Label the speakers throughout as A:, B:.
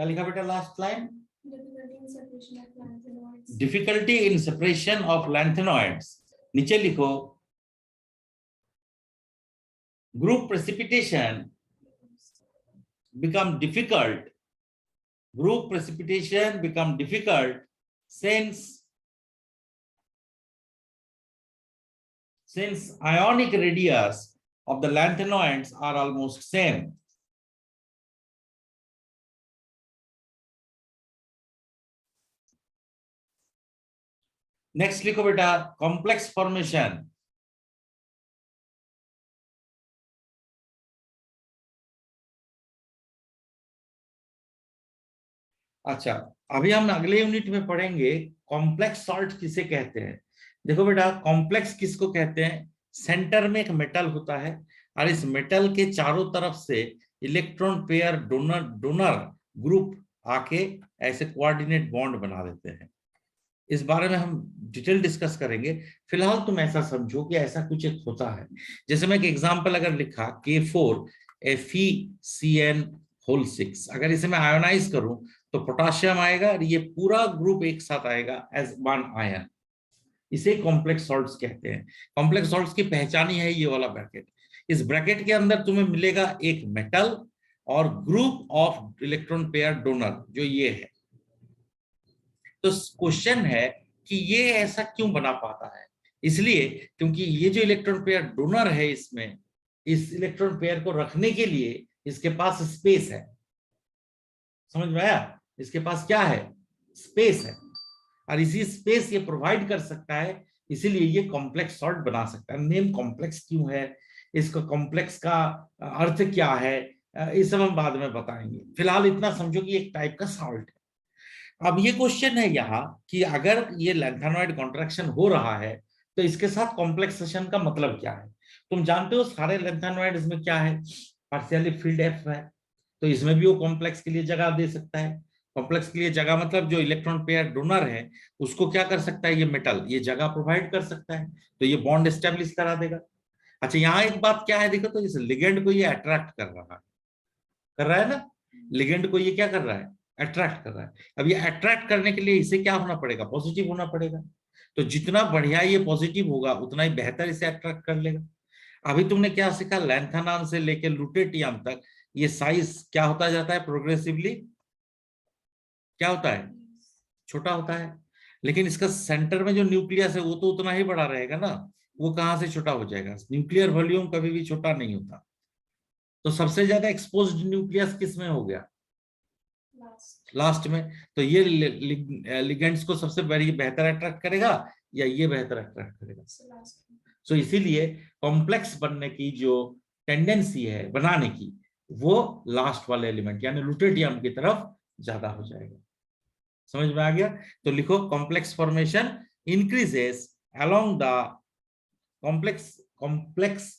A: क्या लिखा बेटा last line?
B: Difficulty in separation of lanthanoids.
A: Difficulty in separation of lanthanoids. नीचे लिखो group precipitation become difficult. Group precipitation become difficult since ionic radius of the lanthanoids are almost same. Next लिखो बेटा complex formation. अच्छा, अभी हम अगले unit में पढ़ेंगे कॉम्प्लेक्स सॉल्ट किसे कहते हैं। देखो बेटा कॉम्प्लेक्स किसको कहते हैं? सेंटर में एक मेटल होता है और इस मेटल के चारों तरफ से इलेक्ट्रॉन पेयर डोनर ग्रुप आके ऐसे कोऑर्डिनेट बॉन्ड बना देते हैं। इस बारे में हम डिटेल डिस्कस करेंगे। फिलहाल तुम ऐसा समझो कि ऐसा कुछ एक होता है। जैसे मैं एक एग्जांपल अगर लिखा K4FeCN6, अगर इसे मैं आयोनाइज करूं तो पोटाशियम आएगा और ये पूरा ग्रुप एक साथ आएगा एज वन आयन। इसे कॉम्प्लेक्स सॉल्ट्स कहते हैं। कॉम्प्लेक्स सॉल्ट्स की पहचान ही है ये वाला ब्रैकेट। इस ब्रैकेट के अंदर तुम्हें मिलेगा एक मेटल और group of electron pair donor जो ये है। तो क्वेश्चन है कि ये ऐसा क्यों बना पाता है? इसलिए क्योंकि ये जो इलेक्ट्रॉन पेयर डोनर है इसमें इस इलेक्ट्रॉन पेयर को रखने के लिए इसके पास स्पेस है। समझ में आया? इसके पास क्या है? स्पेस है और इसी स्पेस ये प्रोवाइड कर सकता है, इसीलिए ये कॉम्प्लेक्स सॉल्ट बना सकता है। नेम कॉम्प्लेक्स क्यों है, इसका कॉम्प्लेक्स का अर्थ क्या है, ये सब हम बाद में बताएंगे। फिलहाल इतना समझो कि एक टाइप का सॉल्ट है। अब ये क्वेश्चन है यहाँ कि अगर ये लैंथेनॉइड कॉन्ट्रैक्शन हो रहा है तो इसके साथ कॉम्प्लेक्सेशन का मतलब क्या है? तुम जानते हो सारे लैंथेनॉइड्स में क्या है? पार्शियली फील्ड एफ है, तो इसमें भी वो कॉम्प्लेक्स के लिए जगह दे सकता है। कॉम्प्लेक्स के लिए जगह मतलब जो इलेक्ट्रॉन पेयर डोनर है उसको क्या कर सकता है? ये मेटल ये जगह प्रोवाइड कर सकता है, तो ये बॉन्ड एस्टेब्लिश करा देगा। अच्छा, यहाँ एक बात क्या है देखो, तो इस लिगेंड को ये अट्रैक्ट कर रहा है ना। लिगेंड को ये क्या कर रहा है? अट्रैक्ट कर रहा है। अब ये अट्रैक्ट करने के लिए इसे क्या होना पड़ेगा? पॉजिटिव होना पड़ेगा। तो जितना बढ़िया ये पॉजिटिव होगा उतना ही बेहतर इसे अट्रैक्ट कर लेगा। अभी तुमने क्या सीखा? लैंथेनॉन से लेकर लुटेटियम तक ये साइज क्या होता जाता है? प्रोग्रेसिवली क्या होता है? छोटा होता है। लेकिन इसका सेंटर में जो न्यूक्लियस है वो तो उतना ही बड़ा रहेगा ना। वो कहां से छोटा हो जाएगा? न्यूक्लियर वॉल्यूम कभी भी छोटा नहीं होता। तो सबसे ज्यादा एक्सपोज्ड न्यूक्लियस किस में हो गया? लास्ट में। तो ये लिगेंड्स को सबसे बेहतर अट्रैक्ट करेगा या ये बेहतर अट्रैक्ट करेगा? सो इसीलिए कॉम्प्लेक्स बनने की जो टेंडेंसी है बनाने की वो लास्ट वाले एलिमेंट यानी लुटेटियम की तरफ ज्यादा हो जाएगा। समझ में आ गया? तो लिखो complex formation increases along the complex.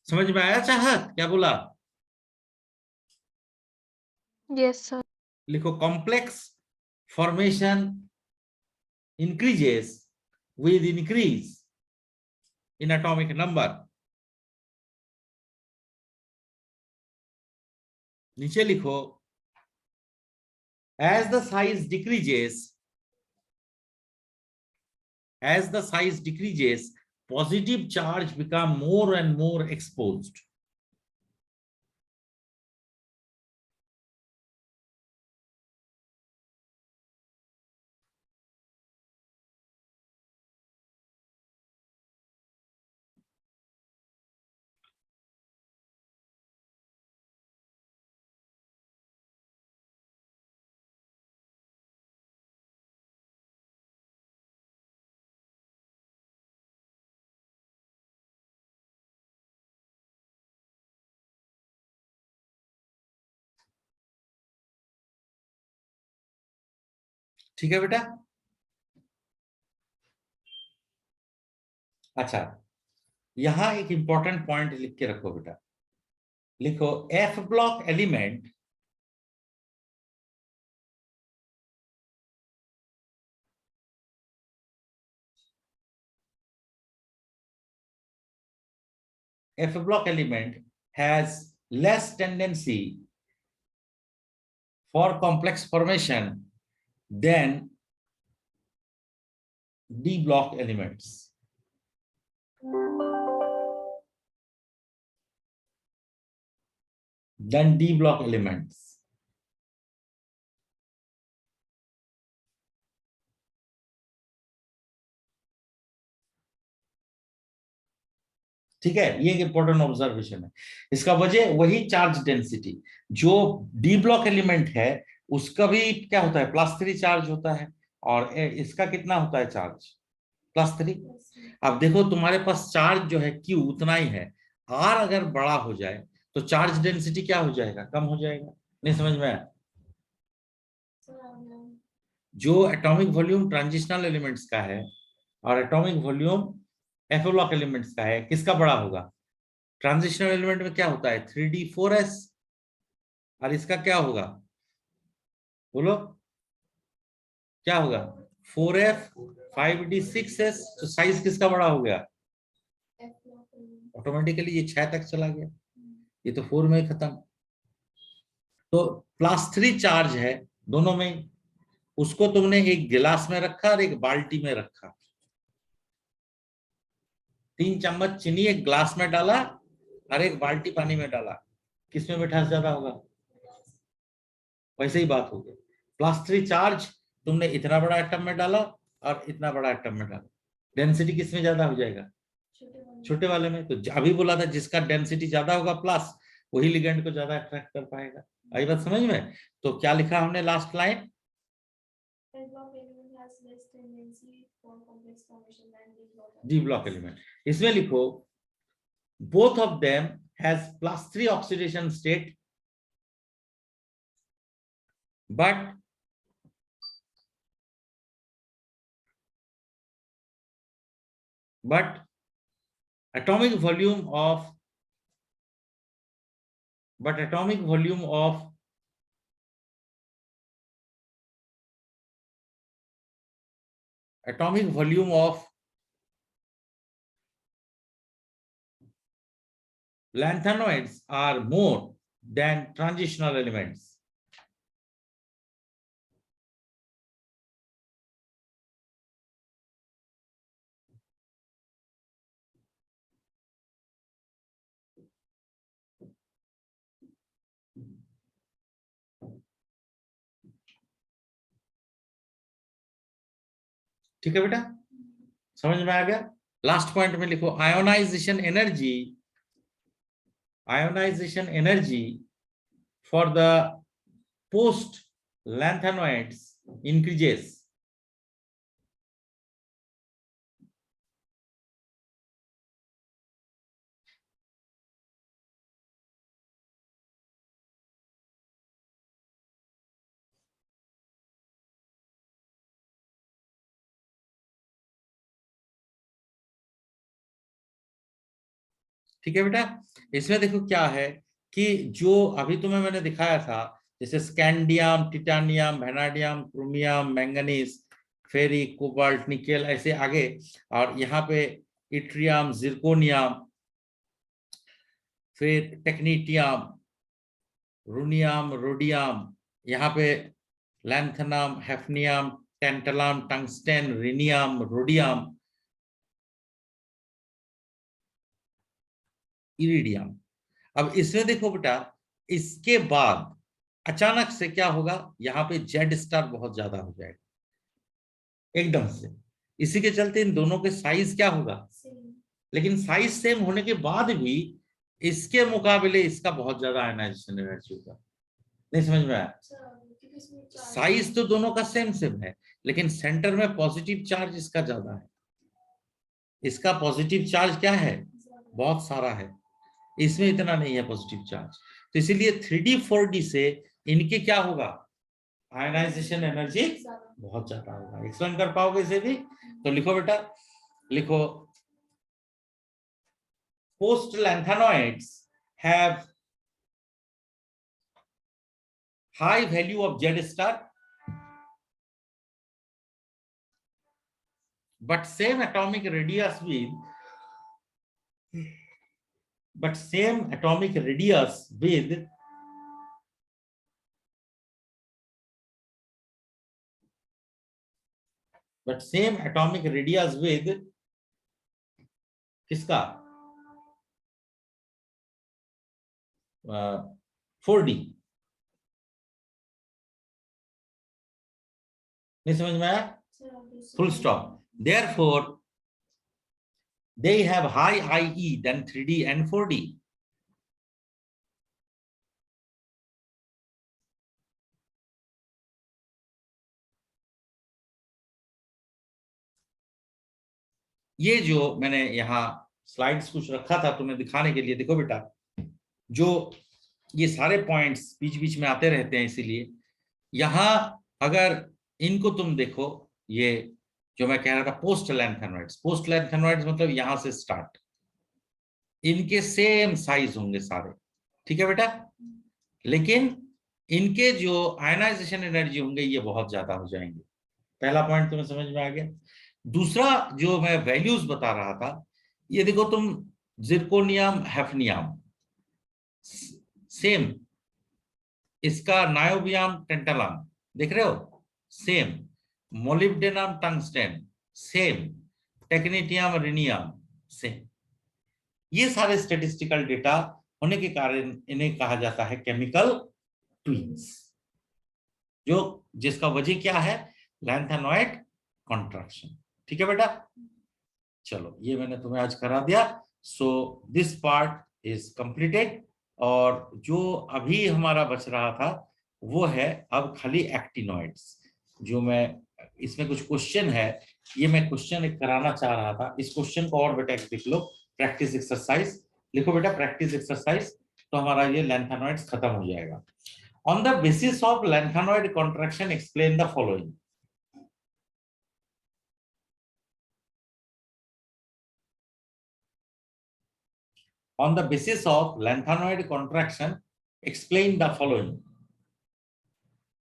A: समझ में आया चाहत क्या बोला?
B: Yes, sir.
A: लिखो complex formation increases with increase in atomic number. नीचे लिखो as the size decreases positive charge become more and more exposed. ठीक है बेटा? अच्छा, यहां एक इंपॉर्टेंट पॉइंट लिख के रखो बेटा। लिखो F block element has less tendency for complex formation than D block elements. Then D block elements. ठीक है, ये इंपॉर्टेंट ऑब्जर्वेशन है। इसका वजह वही चार्ज डेंसिटी, जो डी ब्लॉक एलिमेंट है उसका भी क्या होता है, +3 चार्ज होता है, और इसका कितना होता है चार्ज, +3। अब देखो तुम्हारे पास चार्ज जो है Q उतना ही है, R अगर बड़ा हो जाए तो चार्ज डेंसिटी क्या हो जाएगा, कम हो जाएगा। नहीं समझ में आया? जो एटॉमिक वॉल्यूम ट्रांजिशनल एलिमेंट्स का है और atomic volume F block elements का है, किसका बड़ा होगा? ट्रांजिशनल एलिमेंट में क्या होता है 3d4s, और इसका क्या होगा, बोलो क्या होगा, 4f 5d6s। तो साइज किसका बड़ा हो गया, ऑटोमेटिकली ये 6 तक चला गया, ये तो 4 में ही खत्म। तो +3 चार्ज है दोनों में, उसको तुमने एक गिलास में रखा और एक बाल्टी में रखा, 3 चम्मच चीनी एक ग्लास में डाला और एक बाल्टी पानी में डाला, किसमें मिठास ज्यादा होगा? वैसे ही बात हो गई, +3 चार्ज तुमने इतना बड़ा एटम में डाला और इतना बड़ा एटम में डाला, डेंसिटी किसमें ज्यादा हो जाएगा, छोटे वाले में। तो अभी बोला था जिसका डेंसिटी ज्यादा होगा प्लस, वही लिगेंड को ज्यादा अट्रैक्ट कर पाएगा। आई बात समझ में? तो क्या लिखा हमने last line, D block element, इसमें लिखो both of them has +3 oxidation state, but atomic volume of lanthanoids are more than transitional elements. ठीक है बेटा, समझ में आ गया? लास्ट पॉइंट में लिखो ionization energy for the post lanthanoids increases. ठीक है बेटा, इसमें देखो क्या है कि जो अभी तुम्हें मैंने दिखाया था, जैसे स्कैंडियम, टिटानियम, वैनाडियम, क्रोमियम, मैंगनीज, फेरी, कोबाल्ट, निकेल, ऐसे आगे, और यहाँ पे इट्रियम, जिरकोनियम, फिर टेक्नीटियम, रूनियम, रोडियम, यहाँ पे lanthanum, hafnium, tantalum, tungsten, rhenium, rhodium, iridium. अब इसमें देखो बेटा, इसके बाद अचानक से क्या होगा, यहाँ पे जेड स्टार बहुत ज्यादा हो जाएगा एकदम से, इसी के चलते इन दोनों के साइज क्या होगा, लेकिन साइज सेम होने के बाद भी इसके मुकाबले इसका बहुत ज्यादा आयनाइजेशन एनर्जी होगा। नहीं समझ में आया? साइज तो दोनों का सेम है, लेकिन सेंटर में पॉजिटिव चार्ज इसका ज्यादा है, इसका पॉजिटिव चार्ज क्या है, बहुत सारा है, इसमें इतना नहीं है पॉजिटिव चार्ज। तो इसीलिए 3D 4D से इनके क्या होगा, आयनाइजेशन एनर्जी बहुत ज्यादा होगा। एक्सप्लेन कर पाओगे इसे भी? तो लिखो बेटा, लिखो post lanthanoids have high value of Z star, but same atomic radius with but same atomic radius with किसका 4D। नहीं समझ में आया? Full stop. Therefore, they have high IE than 3D and 4D. ये जो मैंने यहाँ स्लाइड्स कुछ रखा था तुम्हें दिखाने के लिए, देखो बेटा, जो ये सारे पॉइंट्स बीच बीच में आते रहते हैं, इसीलिए यहाँ अगर इनको तुम देखो, ये जो मैं कह रहा था पोस्ट लैंथेनॉइड्स, पोस्ट लैंथेनॉइड्स मतलब यहां से स्टार्ट, इनके सेम साइज होंगे सारे, ठीक है बेटा, लेकिन इनके जो आयनाइजेशन एनर्जी होंगे ये बहुत ज्यादा हो जाएंगे। पहला पॉइंट तुम्हें समझ में आ गया। दूसरा जो मैं वैल्यूज बता रहा था, ये देखो तुम, जिरकोनियम हैफनियम सेम, इसका नायोबियम टेंटलम देख रहे हो same, molybdenum tungsten same, technetium rhenium same. ये सारे स्टैटिस्टिकल डेटा होने के कारण इन्हें कहा जाता है केमिकल ट्विन्स, जो जिसका वजह क्या है, लैंथेनॉइड कॉन्ट्रैक्शन। ठीक है बेटा, चलो ये मैंने तुम्हें आज करा दिया। So this part is completed, और जो अभी हमारा बच रहा था वो है अब खाली एक्टिनॉइड्स, जो मैं इसमें कुछ क्वेश्चन है, ये मैं क्वेश्चन एक कराना चाह रहा था। इस क्वेश्चन को और बेटा देख लो, प्रैक्टिस एक्सरसाइज लिखो बेटा, प्रैक्टिस एक्सरसाइज, तो हमारा ये लैंथेनॉइड्स खत्म हो जाएगा। On the basis of lanthanoid contraction explain the following. On the basis of lengthanoid contraction, explain the following.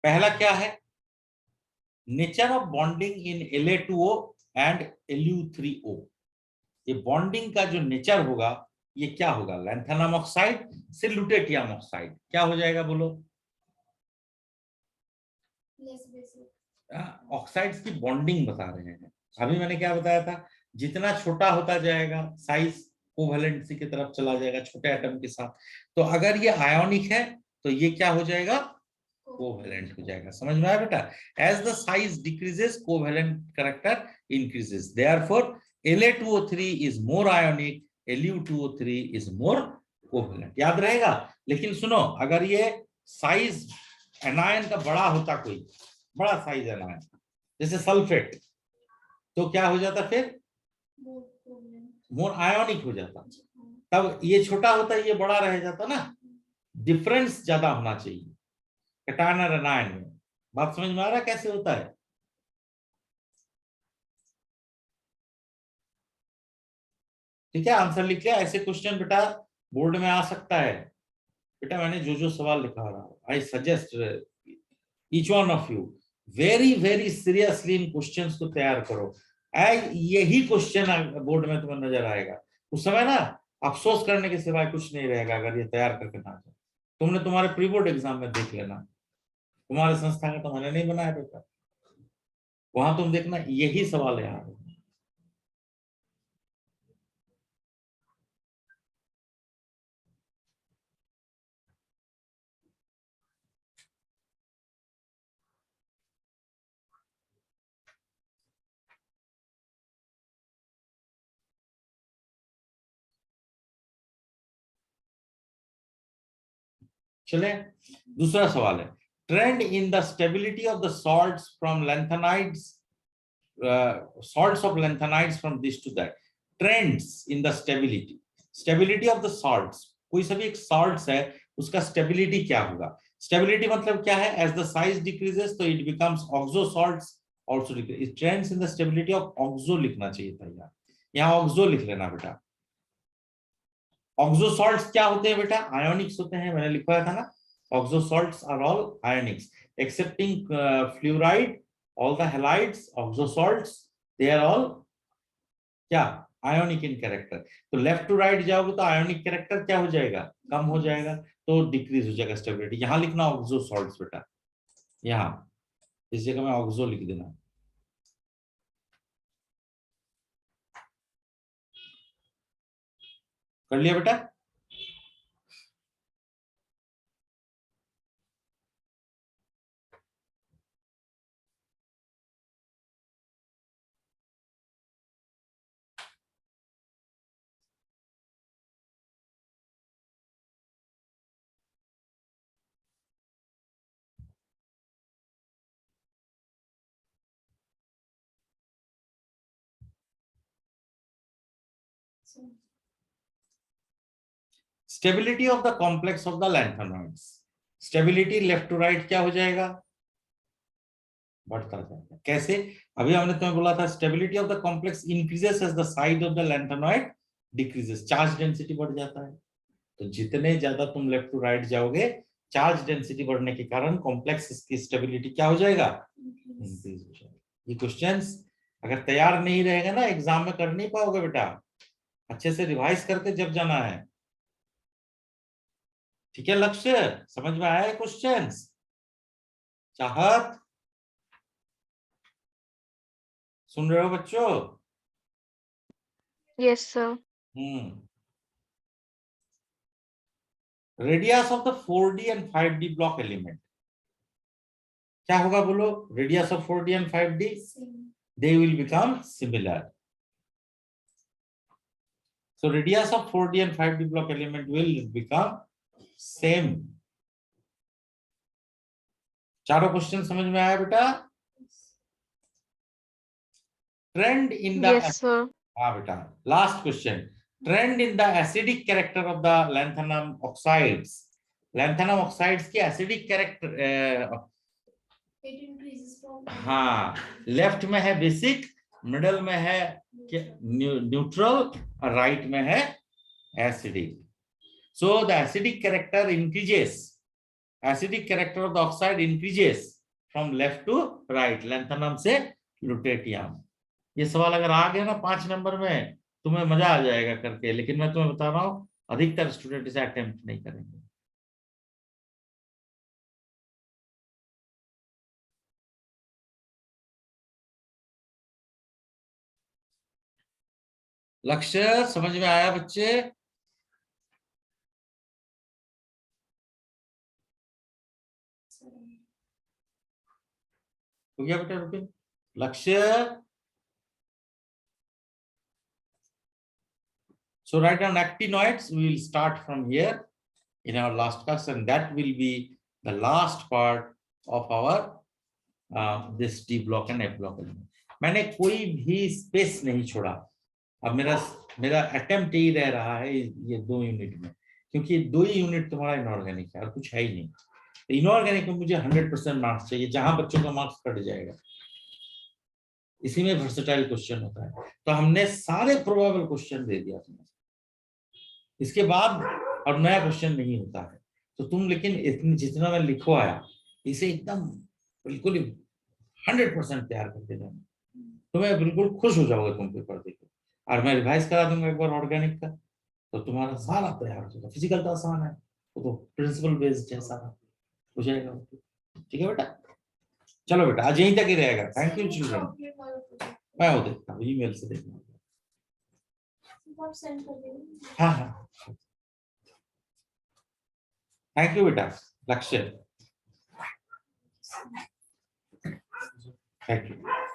A: पहला क्या है, nature of bonding in La2O and Lu3O। ये बॉन्डिंग का जो नेचर होगा ये क्या होगा, लैंथेनम ऑक्साइड से लुटेटियम ऑक्साइड, क्या हो जाएगा बोलो? ऑक्साइड्स की बॉन्डिंग बता रहे हैं। अभी मैंने क्या बताया था, जितना छोटा होता जाएगा साइज कोवैलेंसी की तरफ चला जाएगा छोटे एटम के साथ। तो अगर ये आयोनिक है तो ये क्या हो जाएगा, कोवैलेंट हो जाएगा। समझ में आया बेटा? As the size decreases covalent character increases, therefore La2O3 is more ionic, Lu2O3 is more covalent. याद रहेगा। लेकिन सुनो, अगर ये साइज एनायन का बड़ा होता, कोई बड़ा साइज एनायन जैसे सल्फेट, तो क्या हो जाता, फिर मोर आयोनिक हो जाता। तब ये छोटा होता, ये बड़ा रह जाता ना, डिफरेंस ज्यादा होना चाहिए कैटायन और एनायन में। बात समझ में आ रहा है कैसे होता है? ठीक है, आंसर लिख लिया। ऐसे क्वेश्चन बेटा बोर्ड में आ सकता है। बेटा मैंने जो जो सवाल लिखा रहा हूं, I suggest each one of you very very seriously in questions को तैयार करो। यही क्वेश्चन बोर्ड में तुम्हें नजर आएगा, उस समय ना अफसोस करने के सिवाय कुछ नहीं रहेगा अगर ये तैयार करके ना जाए। तुमने तुम्हारे प्री बोर्ड एग्जाम में देख लेना, तुम्हारे संस्था का तो मैंने नहीं बनाया बेटा, वहां तुम देखना यही सवाल है। चले, दूसरा सवाल है, trend in the stability of the salts from lanthanides, salts of lanthanides from this to that, trends in the stability of the salts। कोई सा भी एक salts है उसका stability क्या होगा? stability मतलब क्या है, as the size decreases तो it becomes oxo salts also decrease, it trends in the stability of oxo लिखना चाहिए था यार, यहाँ oxo लिख लेना बेटा। oxo salts क्या होते हैं बेटा, ionics होते हैं, मैंने लिखवाया था ना, oxo salts are all ionics excepting fluoride, all the halides, oxo salts, they are all क्या, आयोनिक इन कैरेक्टर। तो लेफ्ट टू राइट जाओगे तो आयोनिक कैरेक्टर क्या हो जाएगा, कम हो जाएगा, तो डिक्रीज हो जाएगा स्टेबिलिटी। यहां लिखना ऑक्सो सॉल्ट्स बेटा, यहाँ इस जगह में ऑक्सो लिख देना। कर लिया बेटा? Stability of the complex of the lanthanoids, stability left to right क्या हो जाएगा? बढ़ता जाएगा। कैसे? अभी हमने तुम्हें बोला था stability of the complex increases as the size of the lanthanoid decreases, charge density बढ़ जाता है। तो जितने ज्यादा तुम लेफ्ट टू राइट जाओगे, चार्ज डेंसिटी बढ़ने के कारण कॉम्प्लेक्स की स्टेबिलिटी क्या हो जाएगा? इंक्रीज हो जाएगा। ये क्वेश्चंस अगर तैयार नहीं रहेगा ना, एग्जाम में कर नहीं पाओगे बेटा। अच्छे से रिवाइज करके जब जाना है, ठीक है? लक्ष्य समझ में आया है? क्वेश्चंस चाहत सुन रहे हो बच्चों?
B: Yes, sir.
A: Radius of the 4D and 5D block element क्या होगा? बोलो, radius of 4D and 5D, they will become similar. So radius of 4D and 5D block element will become same. चारों question समझ में आया बेटा? Trend in the,
B: Yes, sir.
A: हाँ बेटा, last question, trend in the acidic character of the lanthanum oxides. Lanthanum oxides की acidic character, हाँ, left में है बेसिक, मिडल में है न्यूट्रल और राइट में है acidic. So the acidic character increases, acidic character of the oxide increases from left to right, lanthanum से लुटेटियम। ये सवाल अगर आ गया ना 5 नंबर में, तुम्हें मजा आ जाएगा करके, लेकिन मैं तुम्हें बता रहा हूं अधिकतर स्टूडेंट इसे अटेम्प्ट नहीं करेंगे। लक्ष्य समझ में आया बच्चे? हो गया बेटा? रुके, लक्ष्य। So write down actinoids. We will start from here in our last class, and that will be the last part of our this D block and F block element. मैंने कोई भी स्पेस नहीं छोड़ा। अब मेरा अटेम्प्ट यही रह रहा है ये 2 यूनिट में, क्योंकि 2 ही यूनिट तुम्हारा इनऑर्गेनिक है और कुछ है ही नहीं। इनऑर्गेनिक में मुझे 100% मार्क्स चाहिए, जहां बच्चों का मार्क्स कट जाएगा। इसी में वर्सेटाइल क्वेश्चन होता है। तो हमने सारे प्रोबेबल क्वेश्चन दे दिया तुम्हें, इसके बाद और नया क्वेश्चन नहीं होता है। तो तुम लेकिन जितना मैं लिखवाया इसे एकदम बिल्कुल 100% तैयार करके जाना, तुम्हें बिल्कुल खुश हो जाओगे तुम पेपर देकर। और मैं रिवाइज करा दूंगा एक बार ऑर्गेनिक का, तो तुम्हारा सारा तैयार हो जाएगा। फिजिकल तो आसान है, वो तो प्रिंसिपल बेस्ड है, सारा हो जाएगा। ठीक है बेटा? चलो बेटा, आज यहीं तक ही रहेगा। Thank you children. मैं वो देखता हूँ, ईमेल से देखना। हाँ हाँ, थैंक यू बेटा। लक्ष्य, थैंक यू।